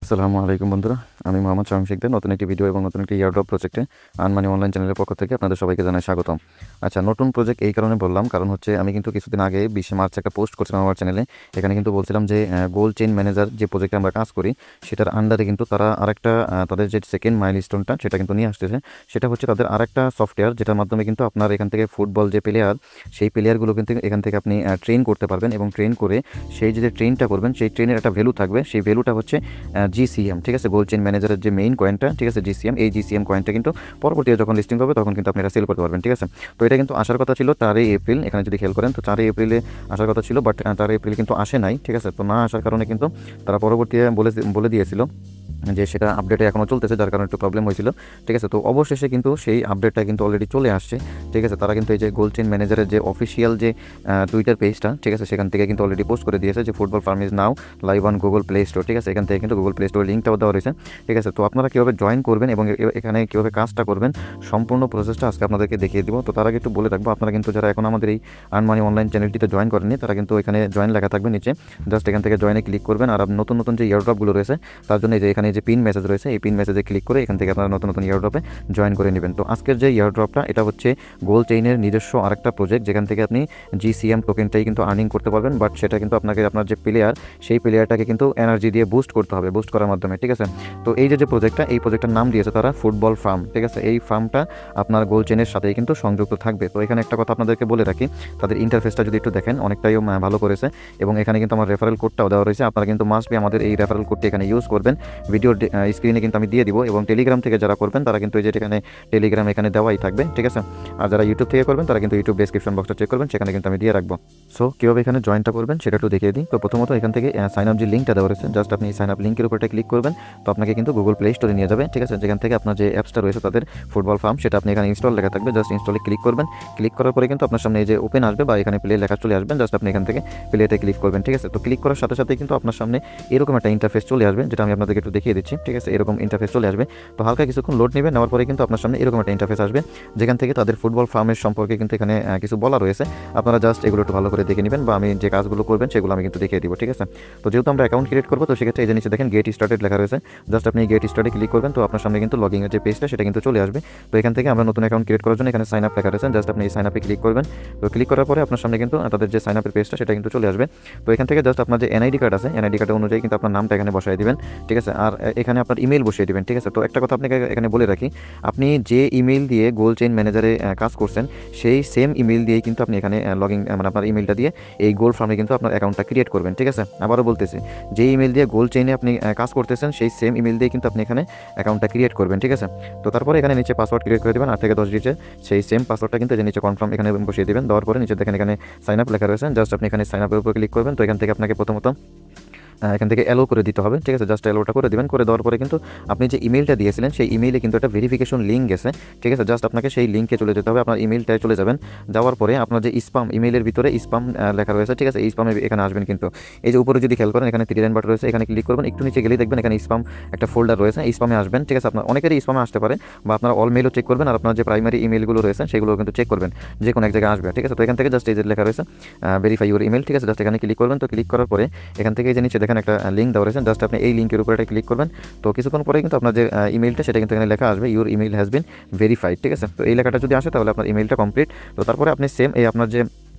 আসসালামু আলাইকুম বন্ধুরা, আমি মোহাম্মদ শামীম শিকদার। নতুন একটি ভিডিও এবং নতুন একটি ইয়ারড্রপ প্রজেক্টে আনমানি অনলাইন চ্যানেলের পক্ষ থেকে আপনাদের সবাইকে জানাই স্বাগতম। আচ্ছা, নতুন প্রজেক্ট এই কারণে বললাম, কারণ হচ্ছে আমি কিন্তু কিছুদিন আগে 20 মার্চ একটা পোস্ট করছিলাম আমার চ্যানেলে। এখানে কিন্তু বলছিলাম যে গোল্ড চেইন ম্যানেজার যে প্রজেক্টে আমরা কাজ করি সেটার আন্ডারে কিন্তু তারা আরেকটা তাদের যে সেকেন্ড মাইলস্টোনটা সেটা কিন্তু নিয়ে আসতেছে। সেটা হচ্ছে তাদের আরেকটা সফটওয়্যার, যেটার মাধ্যমে কিন্তু আপনার এখান থেকে ফুটবল যে প্লেয়ার, সেই প্লেয়ারগুলো কিন্তু এখান থেকে আপনি ট্রেন করতে পারবেন এবং ট্রেন করে সেই যে ট্রেনটা করবেন সেই ট্রেনের একটা ভ্যালু থাকবে। সেই ভ্যালুটা হচ্ছে জিসিএম, ঠিক আছে, গোল্ড চেইন ম্যানেজারের যে মেইন কয়েনটা, ঠিক আছে, জিসিএম। এই জিসিএম কয়েনটা কিন্তু পরবর্তীতে যখন লিস্টিং হবে তখন কিন্তু আপনি এটা সেল করতে পারবেন, ঠিক আছে। তো এটা কিন্তু আসার কথা ছিল 4 এপ্রিল, এখানে যদি খেয়াল করেন তো 4 এপ্রিলে আসার কথা ছিল, বাট 4 এপ্রিল কিন্তু আসে নাই, ঠিক আছে। তো না আসার কারণে কিন্তু তারা পরবর্তীতে বলে দিয়েছিল যে সেটা আপডেটে এখনও চলতেছে, যার কারণে একটু প্রবলেম হয়েছিল, ঠিক আছে। তো অবশেষে কিন্তু সেই আপডেটটা কিন্তু অলরেডি চলে আসছে, ঠিক আছে। তারা কিন্তু এই যে গোল্ড চেইন ম্যানেজারের যে অফিসিয়াল যে টুইটার পেজটা, ঠিক আছে, সেখান থেকে কিন্তু অলরেডি পোস্ট করে দিয়েছে যে football farm is now live on Google play store, ঠিক আছে। এখান থেকে কিন্তু গুগল প্লে স্টোর লিঙ্কটাও দেওয়া রয়েছে, ঠিক আছে। তো আপনারা কীভাবে জয়েন করবেন এবং এখানে কীভাবে কাজটা করবেন সম্পূর্ণ প্রসেসটা আজকে আপনাদেরকে দেখিয়ে দিব। তো তার আগে একটু বলে থাকবো, আপনারা কিন্তু যারা এখন আমাদের এই আনমানি অনলাইন চ্যানেলটিতে জয়েন করেননি তারা কিন্তু এখানে জয়েন লেখা থাকবে নিচে, জাস্ট এখান থেকে জয়েনে ক্লিক করবেন। আর নতুন নতুন যে ইয়ারড্রপগুলো রয়েছে তার জন্য যে এখানে যে পিন মেসেজ রয়েছে এই পিন মেসেজে ক্লিক করে এখান থেকে আপনারা নতুন নতুন ইয়ারড্রপে জয়েন করে নেবেন। তো আজকের যে ইয়ারড্রপটা এটা হচ্ছে গোল্ড চেইনের নিজস্ব আরেকটা প্রজেক্ট, যেখান থেকে আপনি জিসিএম টোকেনটাই কিন্তু আর্নিং করতে পারবেন, বাট সেটা কিন্তু আপনাকে আপনার যে প্লেয়ার সেই প্লেয়ারটাকে কিন্তু এনার্জি দিয়ে বুস্ট করতে হবে, বুস্ট করার মাধ্যমে, ঠিক আছে। তো এই যে প্রজেক্টটা, এই প্রজেক্টটার নাম দিয়েছে তারা ফুটবল ফার্ম, ঠিক আছে। এই ফার্মটা আপনার গোল্ড চেইনের সাথেই কিন্তু সংযুক্ত থাকবে। তো এখানে একটা কথা আপনাদেরকে বলে রাখি, তাদের ইন্টারফেসটা যদি একটু দেখেন অনেকটাই ভালো করেছে এবং এখানে কিন্তু আমার রেফারেল কোডটাও দেওয়া রয়েছে। আপনারা কিন্তু মাস্ট বি আমাদের এই রেফারেল কোডটি এখানে ইউজ করবেন। ভিডিওর স্ক্রিনে কিন্তু আমি দিয়ে দিব এবং টেলিগ্রাম থেকে যারা করবেন তারা কিন্তু এই যে এখানে টেলিগ্রাম এখানে দেওয়াই থাকবে, ঠিক আছে। আর যারা ইউটিউব থেকে করবেন তারা কিন্তু ইউটিউব ডেসক্রিপশন বক্সটা চেক করবেন, সেখানে কিন্তু আমি দিয়ে রাখবো। সো কীভাবে এখানে জয়েনটা করবেন সেটা একটু দেখিয়ে দিই। তো প্রথমত এখান থেকে সাইন আপ যে লিঙ্কটা দেওয়া রয়েছে, জাস্ট আপনি সাইন আপ লিঙ্কের উপরটা ক্লিক করবেন, তো আপনাকে কিন্তু গুগল প্লে স্টোরে নিয়ে যাবে, ঠিক আছে। যেখান থেকে আপনার যে অ্যাপসটা রয়েছে তাদের ফুটবল ফার্ম সেটা আপনি এখানে ইনস্টল লেখা থাকবে, জাস্ট ইনস্টলে ক্লিক করবেন। ক্লিক করার পরে কিন্তু আপনার সামনে এই যে ওপেন আসবে বা এখানে প্লে লেখা চলে আসবেন, জাস্ট আপনি এখান থেকে প্লেতে ক্লিক করবেন, ঠিক আছে। তো ক্লিক করার সাথে সাথে কিন্তু আপনার সামনে এরকম একটা ইন্টারফেস চলে আসবে, যেটা আমি আপনাদেরকে একটু দেখিয়ে দিচ্ছি, ঠিক আছে। এরকম ইন্টারফেস চলে আসবে। তো হালকা কিছুক্ষণ লোড নেবে, নেওয়ার পরে কিন্তু আপনার সামনে এরকম একটা ইন্টারফেস আসবে, যেখান থেকে তাদের ফুটবল ফার্মের সম্পর্কে কিন্তু এখানে কিছু বলা রয়েছে। আপনারা জাস্ট এগুলো একটু ভালো করে দেখে নেবেন বা আমি যে কাজগুলো করবেন সেগুলো আমি কিন্তু দেখিয়ে দিব, ঠিক আছে। তো যেহেতু আমরা অ্যাকাউন্ট ক্রিয়েট করবো, তো সেক্ষেত্রে এই যে নিচে দেখেন গেট স্টার্টেড লেখা রয়েছে, জাস্ট আপনি গেট স্টার্টে ক্লিক করবেন, তো আপনার সামনে কিন্তু লগইনের যে পেজটা সেটা কিন্তু চলে আসবে। তো এখান থেকে আমরা নতুন অ্যাকাউন্ট ক্রিয়েট করার জন্য এখানে সাইন আপ লেখা রয়েছে, জাস্ট আপনি এই সাইন আপে ক্লিক করবেন। তো ক্লিক করার পরে আপনার সামনে কিন্তু তাদের যে সাইন আপের পেজটা সেটা কিন্তু চলে আসবে। তো এখান থেকে জাস্ট আপনার যে এনআইডি কার্ড আছে এনআইডি কার্ড অনুযায়ী কিন্তু আপনার নামটা এখানে বসাই দিবেন, ঠিক আছে। আর এখানে আপনার ইমেল বসিয়ে দিবেন, ঠিক আছে। তো একটা কথা আপনাকে এখানে বলে রাখি, আপনি যে ইমেল দিয়ে গোল্ড চেইন ম্যানেজারে কাজ করছেন সেই সেম ইমেল দিয়েই কিন্তু আপনি এখানে লগইন মানে আপনার ইমেলটা দিয়ে এই গোল্ড ফার্মে কিন্তু আপনার অ্যাকাউন্টটা ক্রিয়েট করবেন, ঠিক আছে। আবারও বলতেছি, যে ইমেল দিয়ে গোল্ড চেইনে আপনি কাজ করতেছেন সেই সেম ইমেল দিয়ে কিন্তু আপনি এখানে অ্যাকাউন্টটা ক্রিয়েট করবেন, ঠিক আছে। তো তারপরে এখানে নিচে পাসওয়ার্ড ক্রিয়েট করে দেবেন 8 থেকে 10 ডিজিটের, সেই সেম পাসওয়ার্ডটা কিন্তু যে নিচে কনফার্ম এখানে বসিয়ে দেবেন। দেওয়ার পরে নিচে দেখেন এখানে সাইন আপ লেখা রয়েছে, জাস্ট আপনি এখানে সাইন আপের উপর ক্লিক করবেন। তো এখান থেকে আপনাকে প্রথমত এখান থেকে অ্যালো করে দিতে হবে, ঠিক আছে। জাস্ট অ্যালোটা করে দেবেন, করে দেওয়ার পরে কিন্তু আপনি যে ইমেলটা দিয়েছিলেন সেই ইমেইলে কিন্তু একটা ভেরিফিকেশন লিঙ্ক গেছে, ঠিক আছে। জাস্ট আপনাকে সেই লিঙ্কে চলে যেতে হবে, আপনার ইমেলটায় চলে যাবেন। যাওয়ার পরে আপনার যে স্পাম ইমেইলের ভিতরে স্পাম লেখা রয়েছে, ঠিক আছে, এই স্পামে এখানে আসবেন। কিন্তু এই যে উপরে যদি খেয়াল করেন এখানে 3 লাইন বাটন রয়েছে, এখানে ক্লিক করবেন। একটু নিচে গেলেই দেখবেন এখানে স্পাম একটা ফোল্ডার রয়েছে, এই স্পামে আসবেন, ঠিক আছে। আপনার অনেকেরই স্পামে আসতে পারে বা আপনার অল মেলও চেক করবেন, আর আপনার যে প্রাইমারি ইমেলগুলো রয়েছে সেগুলো কিন্তু চেক করবেন, যে কোনো এক জায়গায় আসবে, ঠিক আছে। তো এখান থেকে জাস্ট এই যে লেখা রয়েছে ভেরিফাই ইউর ইমেল, ঠিক আছে, জাস্ট এখানে ক্লিক করবেন। তো ক্লিক করার পরে এখান থেকে এই যে নিচে দেখেন একটা লিঙ্ক দেওয়া রয়েছে, জাস্ট আপনি এই লিঙ্কের উপরে ক্লিক করবেন। তো কিছুক্ষণ পরে কিন্তু আপনার যে ইমেলটা সেটা কিন্তু এখানে লেখা আসবে your email has been verified, ঠিক আছে। তো এই লেখাটা যদি আসে তাহলে আপনার ইমেলটা কমপ্লিট। তো তারপরে আপনি সেম এই আপনার যে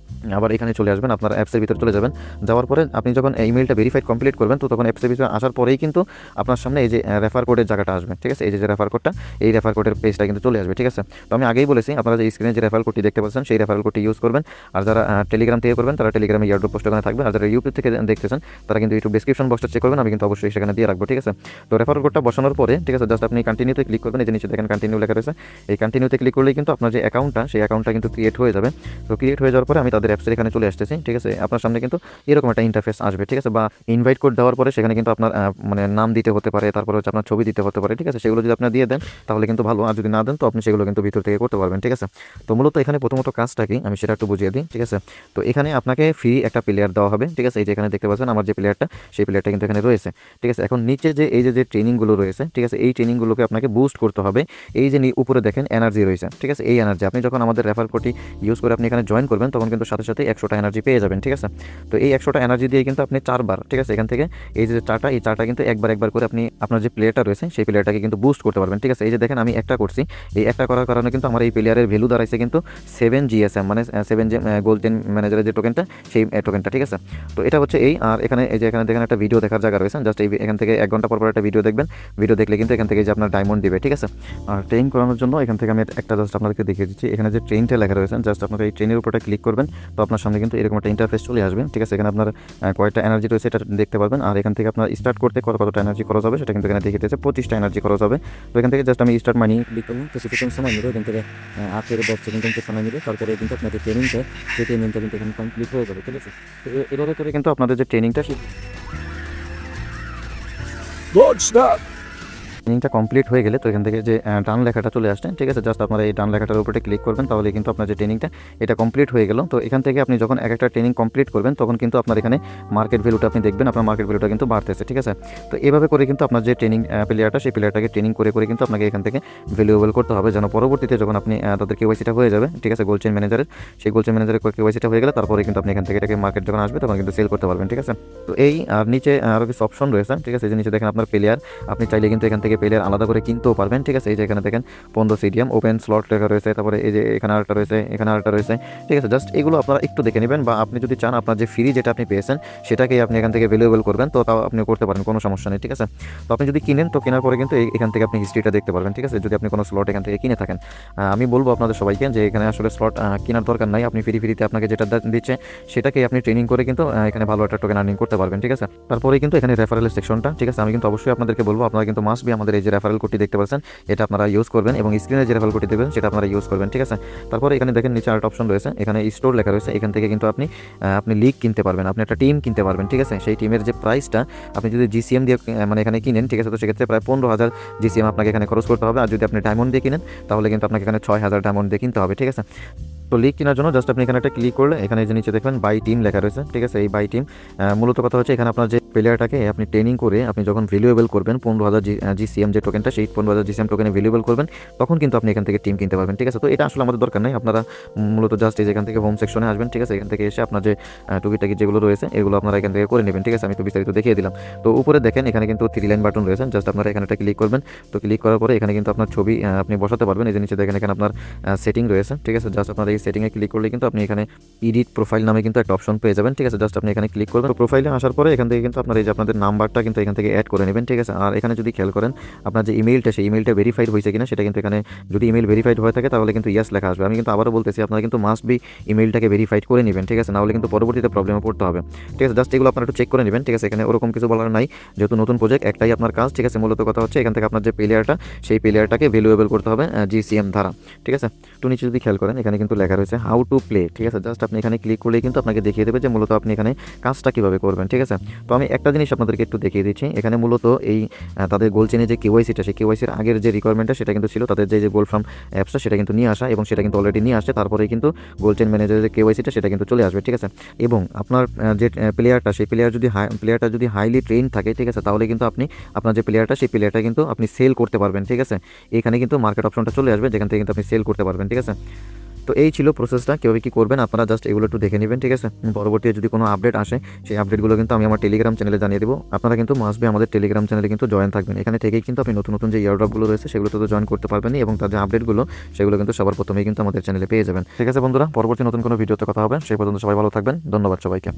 আবার এখানে চলে আসবেন, আপনার অ্যাপসের ভিতরে চলে যাবেন। যাওয়ার পরে আপনি যখন ইমেলটা ভেরিফাইড কমপ্লিট করবেন তো তখন অ্যাপসের ভিতরে আসার পরেই কিন্তু আপনার সামনে এই যে রেফার কোডের জায়গাটা আসবে, ঠিক আছে। এই যে রেফার কোডটা, এই রেফার কোডের পেজটা কিন্তু চলে আসবে, ঠিক আছে। তো আমি আগেই বলেছি আপনারা যে স্ক্রিনে যে রেফার কোডটি দেখতে পাচ্ছেন সেই রেফার কোডটি ইউজ করবেন। আর যারা টেলিগ্রাম থেকে করবেন তারা টেলিগ্রামে ইয়ারড্রপ পোস্ট ওখানে থাকবে, আর যারা ইউটিউব থেকে দেখতেছেন তারা কিন্তু ইউটিউব ডেসক্রিপশন বক্সটা চেক করবেন, আমি কিন্তু অবশ্যই সেখানে দিয়ে রাখবো, ঠিক আছে। তো রেফার কোডটা বসানোর পরে, ঠিক আছে, জাস্ট আপনি কন্টিনিউতে ক্লিক করবেন। এই যে নিচে দেখেন কন্টিনিউ লেখা রয়েছে, এই কন্টিনিউতে ক্লিক করলেই কিন্তু আপনার যে অ্যাকাউন্টটা সেই অ্যাকাউন্টটা কিন্তু ক্রিয়েট হয়ে যাবে। তো ক্রিয়েট হয়ে যাওয়ার পরে আমি তাদের অ্যাপসের এখানে চলে আসতেছি, ঠিক আছে। আপনার সামনে কিন্তু এরকম একটা ইন্টারফেস আসবে, ঠিক আছে। বা ইনভাইট কোড দেওয়ার পরে সেখানে কিন্তু আপনার মানে নাম দিতে হতে পারে, তারপরে হচ্ছে আপনার ছবি দিতে হতে পারে, ঠিক আছে। সেগুলো যদি আপনি দিয়ে দেন তাহলে কিন্তু ভালো, আর যদি না দেন তো আপনি সেগুলো কিন্তু ভিতর থেকে করতে পারবেন, ঠিক আছে। তো মূলত এখানে প্রথমত কাজটা কি আমি সেটা একটু বুঝিয়ে দিই, ঠিক আছে। তো এখানে আপনাকে ফ্রি একটা প্লেয়ার দেওয়া হবে, ঠিক আছে। এই যে এখানে দেখতে পাচ্ছেন আমার যে প্লেয়ারটা সেই প্লেয়ারটা কিন্তু এখানে রয়েছে, ঠিক আছে। এখন নিচে যে এই যে ট্রেনিংগুলো রয়েছে, ঠিক আছে, এই ট্রেনিংগুলোকে আপনাকে বুস্ট করতে হবে। এই যে উপরে দেখেন এনার্জি রয়েছে, ঠিক আছে। এই এনার্জি আপনি যখন আমাদের রেফার কোডটি ইউজ করে আপনি এখানে জয়েন করবেন তখন কিন্তু সাথে সাথে 100টা এনার্জি পেয়ে যাবেন, ঠিক আছে। তো এই 100টা এনার্জি দিয়ে কিন্তু আপনি 4 বার, ঠিক আছে, এখান থেকে এই যে চারটা, এই চারটা কিন্তু একবার করে আপনি আপনার যে প্লেয়ারটা রয়েছে সেই প্লেয়ারটাকে কিন্তু বুস্ট করতে পারবেন, ঠিক আছে। এই যে দেখেন আমি একটা করছি, এই একটা করার কারণে কিন্তু আমার এই প্লেয়ারের ভ্যালু দাঁড়াইছে কিন্তু 7 জিএসএম, মানে 7 যে গোল্ডেন ম্যানেজারের যে টোকেনটা, সেই টোকেনটা, ঠিক আছে। তো এটা হচ্ছে এই, আর এখানে এই যে এখানে দেখেন একটা ভিডিও দেখার জায়গা রয়েছে, জাস্ট এই এখান থেকে 1 ঘন্টা পর একটা ভিডিও দেখবেন, ভিডিও দেখলে কিন্তু এখান থেকে যে আপনার ডায়মন্ড দিবে, ঠিক আছে। আর ট্রেন করানোর জন্য এখান থেকে আমি একটা জাস্ট আপনাদেরকে দেখিয়ে দিচ্ছি, এখানে যে ট্রেনটা লেখা রয়েছে, জাস্ট আপনারা এই ট্রেনের উপরটা ক্লিক করবেন, তো আপনার সামনে কিন্তু এরকম একটা ইন্টারফেস চলে আসবে, ঠিক আছে। এখানে আপনার কয়টা এনার্জি রয়েছে এটা দেখতে পারবেন, আর এখান থেকে আপনার স্টার্ট করতে কতটা এনার্জি খরচ হবে সেটা কিন্তু এখানে দেখিয়ে দিয়েছে, 25টা এনার্জি খরচ হবে। তো এখান থেকে জাস্ট আমি স্টার্ট মানি ক্লিক করলাম, কিছুক্ষণ সময় নেবে, এখান থেকে 8 থেকে 10 সেকেন্ড কিন্তু সময় নেবে, তারপরে কিন্তু আপনাদের ট্রেনিংটা, সেই ট্রেনিংটা কিন্তু এখানে কমপ্লিট হয়ে যাবে, ঠিক আছে। তো এভাবে করে কিন্তু আপনাদের যে ট্রেনিংটা, সেই ট্রেনিংটা কমপ্লিট হয়ে গেলে তো এখান থেকে যে ডান লেখাটা চলে আসছে, ঠিক আছে, জাস্ট আপনারা এই ডান লেখাটার উপরে ক্লিক করবেন, তাহলে কিন্তু আপনার যে ট্রেনিংটা এটা কমপ্লিট হয়ে গেল। তো এখান থেকে আপনি যখন এক একটা ট্রেনিং কমপ্লিট করবেন তখন কিন্তু আপনার এখানে মার্কেট ভ্যালুটা আপনি দেখবেন, আপনার মার্কেট ভ্যালুটা কিন্তু বাড়তেছে, ঠিক আছে। তো এভাবে করে কিন্তু আপনার যে ট্রেনিং প্লেয়ারটা, সেই প্লেয়ারটাকে ট্রেনিং করে কিন্তু আপনাকে এখান থেকে ভ্যালুয়েবল করতে হবে, যেন পরবর্তীতে যখন আপনি তাদের কেওয়াইসিটা হয়ে যাবে, ঠিক আছে, গোল্ড চেইন ম্যানেজারের, সেই গোল্ড চেইন ম্যানেজারের কেওয়াইসিটা হয়ে গেলে তারপরে কিন্তু আপনি এখান থেকে এটাকে মার্কেট যখন আসবে তখন কিন্তু সেল করতে পারবেন, ঠিক আছে। তো এই আর নিচে আরও কিছু অপশন রয়েছে, ঠিক আছে, এই যে নিচে দেখেন আপনার প্লেয়ার, আপনি চাইলে কিন্তু এখান থেকে প্লেয়ার আলাদা করে কিনতেও পারবেন, ঠিক আছে। এই যে এখানে দেখেন 15 সিডিয়াম ওপেন স্লট লেখা রয়েছে, তারপরে এই যে এখানে আরেকটা রয়েছে, এখানে আরেকটা রয়েছে, ঠিক আছে। জাস্ট এগুলো আপনারা একটু দেখে নেবেন, বা আপনি যদি চান আপনার যে ফ্রি যেটা আপনি পেয়েছেন সেটাকেই আপনি এখান থেকে ভ্যালুয়েবল করবেন, তো তাও আপনি করতে পারেন, কোনো সমস্যা নেই, ঠিক আছে। তো আপনি যদি কিনেন তো কেনার পরে কিন্তু এখান থেকে আপনি হিস্ট্রিটা দেখতে পারবেন, ঠিক আছে, যদি আপনি কোনো স্লট এখান থেকে কিনে থাকেন। আমি বলবো আপনাদের সবাইকে যে এখানে আসলে স্লট কেনার দরকার নাই, আপনি ফ্রিতে আপনাকে যেটা দিচ্ছে সেটাকেই আপনি ট্রেনিং করে কিন্তু এখানে ভালো একটা টোকেন আর্নিং করতে পারবেন, ঠিক আছে। তারপরে কিন্তু এখানে রেফারেলের সেকশনটা, ঠিক আছে, আমি কিন্তু অবশ্যই আপনাদেরকে বলবো আপনারা কিন্তু মাস্ট বি আমাদের এই যে রেফারেল কোডটি দেখতে পাচ্ছেন এটা আপনারা ইউজ করবেন, এবং স্ক্রিনে যে রেফারেল কোডটি দেবেন সেটা আপনারা ইউজ করবেন, ঠিক আছে। তারপরে এখানে দেখেন নিচে আরেকটা অপশন রয়েছে, এখানে স্টোর লেখা রয়েছে, এখান থেকে কিন্তু আপনি লিগ কিনতে পারবেন, আপনি একটা টিম কিনতে পারবেন, ঠিক আছে। সেই টিমের যে প্রাইসটা আপনি যদি জিসিএম দিয়ে মানে এখানে কিনেন, ঠিক আছে, তো সেক্ষেত্রে প্রায় 15,000 জিসিএম আপনাকে এখানে খরচ করতে হবে, আর যদি আপনি ডায়মন্ড দিয়ে কিনেন তাহলে কিন্তু আপনাকে এখানে 6,000 ডায়মন্ড দিয়ে কিনতে হবে, ঠিক আছে। তো লিগ কেনার জন্য জাস্ট আপনি এখানে একটা ক্লিক করলে এখানে যে নিচে দেখবেন বাই টিম লেখা রয়েছে, ঠিক আছে। এই বাই টিম মূলত কথা হচ্ছে এখানে আপনার যে প্লেয়ারটাকে আপনি ট্রেনিং করে আপনি যখন ভ্যালুয়েবল করবেন 15,000 জিসিএম যে টোকেনটা, সেই 15,000 জিসিএম টোকেনে ভ্যালুয়েবল করবেন তখন কিন্তু আপনি এখান থেকে টিম কিনতে পারবেন, ঠিক আছে। তো এটা আসলে আমাদের দরকার নেই, আপনারা মূলত জাস্ট এই যেখান থেকে হোম সেকশনে আসবেন, ঠিক আছে, এখান থেকে এসে আপনার যে টুকিটাকি যেগুলো রয়েছে এগুলো আপনারা এখান থেকে করে নেবেন, ঠিক আছে। আমি তো বিস্তারিত দেখিয়ে দিলাম। তো উপরে দেখেন এখানে কিন্তু 3 লাইন বাটন রয়েছে, জাস্ট আপনারা এখানে একটা ক্লিক করবেন, তো ক্লিক করার পরে এখানে কিন্তু আপনার ছবি আপনি বসাতে পারবেন। এই যে নিচে দেখেন এখানে আপনার সেটিং রয়েছে, ঠিক আছে, জাস্ট আপনার এই সেটিংয়ে ক্লিক করলে কিন্তু আপনি এখানে এডিট প্রোফাইল নামে কিন্তু একটা অপশন পেয়ে যাবেন, ঠিক আছে। জাস্ট আপনি এখানে ক্লিক করবেন, তো প্রোফাইলে আসার পরে এখান থেকে কিন্তু আপনার এই যে আপনাদের নাম্বারটা কিন্তু এখান থেকে অ্যাড করে নেবেন, ঠিক আছে। আর এখানে যদি খেয়াল করেন আপনার যে ইমেইলটা, সেই ইমেইলটা ভেরিফাইড হয়েছে কিনা সেটা কিন্তু এখানে যদি ইমেইল ভেরিফাইড হয়ে থাকে তাহলে কিন্তু ইয়েস লেখা আসবে। আমি কিন্তু আবারও বলতেছি আপনারা কিন্তু মাস্ট বি ইমেইলটাকে ভেরিফাইড করে নেবেন, ঠিক আছে, নাহলে কিন্তু পরবর্তীতে প্রবলেমে পড়তে হবে, ঠিক আছে। জাস্ট এগুলো আপনারা একটু চেক করে নেবেন, ঠিক আছে। এখানে ওরকম কিছু বলার নাই, যেহেতু নতুন প্রজেক্ট একটাই আপনার কাজ, ঠিক আছে। মূলত কথা হচ্ছে এখান থেকে আপনার যে প্লেয়ারটা সেই প্লেয়ারটাকে ভ্যালুয়েবল করতে হবে জিসিএম ধারা, ঠিক আছে। একটু নিচে যদি খেয়াল করেন এখানে কিন্তু লেখা রয়েছে হাউ টু প্লে, ঠিক আছে। জাস্ট আপনি এখানে ক্লিক করলেই কিন্তু আপনাকে দেখিয়ে দেবে যে মূলত আপনি এখানে কাজটা কীভাবে করবেন, ঠিক আছে। তো আমি একটা জিনিস আপনাদেরকে একটু দেখিয়ে দিচ্ছি, এখানে মূলত এই তাদের গোল্ড চেনে যে কেওয়াইসিটা, সেই কেওয়াইসির আগের যে রিকোয়ারমেন্টটা সেটা কিন্তু ছিল তাদের যে গোল্ড ফার্ম অ্যাপসটা সেটা কিন্তু নিয়ে আসা, এবং সেটা কিন্তু অলরেডি নিয়ে আসছে, তারপরেই কিন্তু গোল্ড চেন ম্যানেজারের যে কেওয়াইসিটা সেটা কিন্তু চলে আসবে, ঠিক আছে। এবং আপনার যে প্লেয়ারটা, সেই প্লেয়ারটা যদি হাইলি ট্রেন থাকে, ঠিক আছে, তাহলে কিন্তু আপনি আপনার যে প্লেয়ারটা সেই প্লেয়ারটা কিন্তু আপনি সেল করতে পারবেন, ঠিক আছে। এখানে কিন্তু মার্কেট অপশনটা চলে আসবে, যেখান থেকে কিন্তু আপনি সেল করতে পারবেন, ঠিক আছে। তো এই ছিল প্রসেসটা, কীভাবে কী করবেন আপনারা জাস্ট এগুলো একটু দেখে নেবেন, ঠিক আছে। পরবর্তীতে যদি কোনো আপডেট আসে সেই আপডেটগুলো কিন্তু আমি আমার টেলিগ্রাম চ্যানেলে জানিয়ে দেবো, আপনারা কিন্তু মাস্ট বি আমাদের টেলিগ্রাম চ্যানেলে কিন্তু জয়েন থাকবেন। এখানে থেকেই কিন্তু আপনি নতুন নতুন যে ইয়ারড্রপগুলো রয়েছে সেগুলোতে তো জয়েন করতে পারবেন, এবং তার যে আপডেটগুলো সেগুলো কিন্তু সবার প্রথমেই কিন্তু আমাদের চ্যানেলে পেয়ে যাবেন, ঠিক আছে বন্ধুরা। পরবর্তী নতুন কোনো ভিডিওতে কথা হবে, সেই পর্যন্ত সবাই ভালো থাকবেন, ধন্যবাদ সবাইকে।